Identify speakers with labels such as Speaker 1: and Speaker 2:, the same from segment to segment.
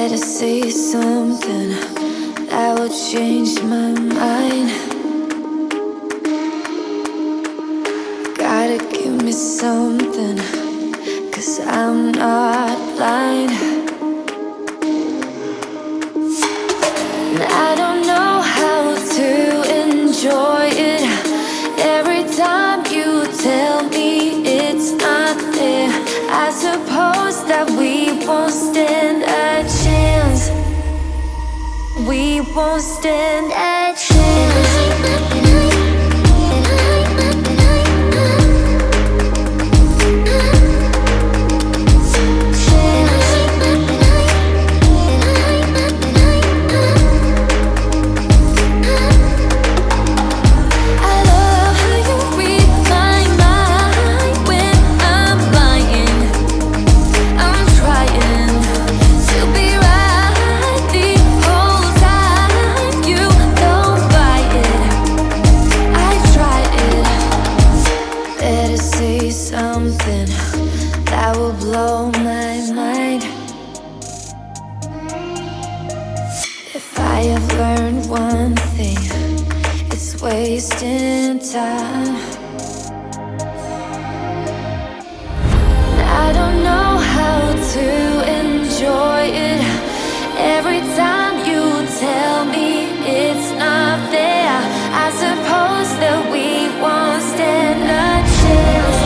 Speaker 1: Better say something that will change my mind. Gotta give me something, 'cause I'm not blind. And I don't know how to enjoy it. Every time you tell me it's not there, I suppose that we won't stand a chance. We won't stand a chance. Something that will blow my mind. If I have learned one thing, it's wasting time. I don't know how to enjoy it. Every time you tell me it's not there, I suppose that we won't stand a chance.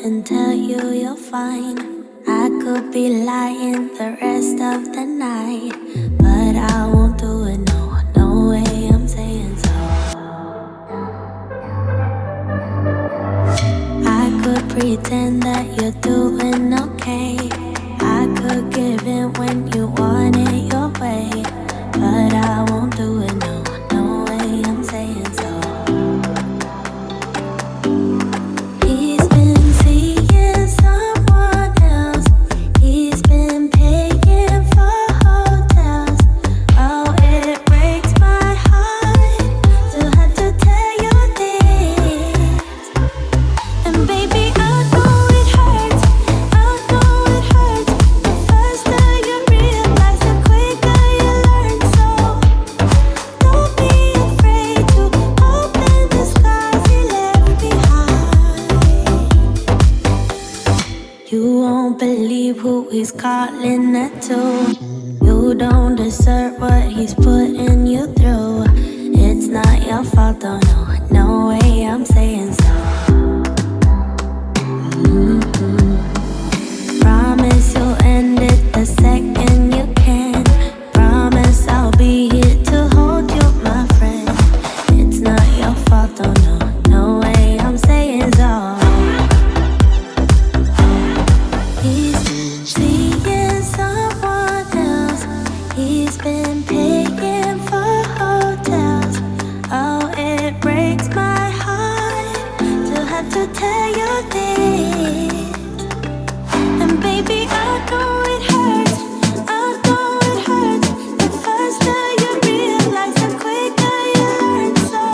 Speaker 1: And tell you you're fine. I could be lying the rest of the night, but I won't do it, no, no way I'm saying so. I could pretend that you're doing okay. I could give in when you want it your way, but I won't do it, no, no way I'm saying so. He's calling that too. You don't deserve what he's putting you through. It's not your fault, though, no, no way I'm saying so. Promise you'll end it the second you can. Promise I'll be here to hold you, my friend. It's not your fault, though, no, no way I'm saying so. Seeing someone else, he's been paying for hotels. Oh, it breaks my heart to have to tell you this. And baby, I know it hurts, I know it hurts. The faster you realize, the quicker you learn. So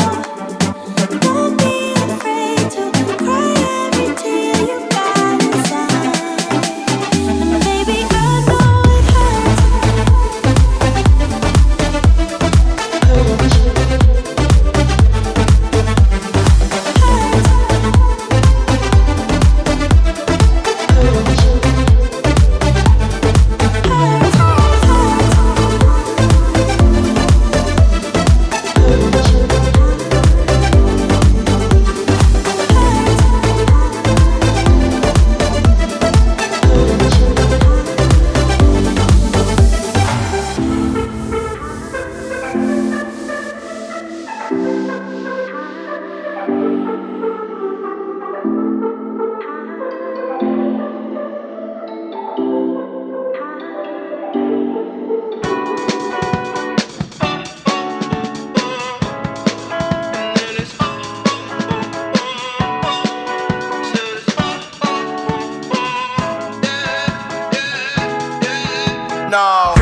Speaker 1: don't be afraid to cry every tear you got inside. And baby, I know it hurts.
Speaker 2: no.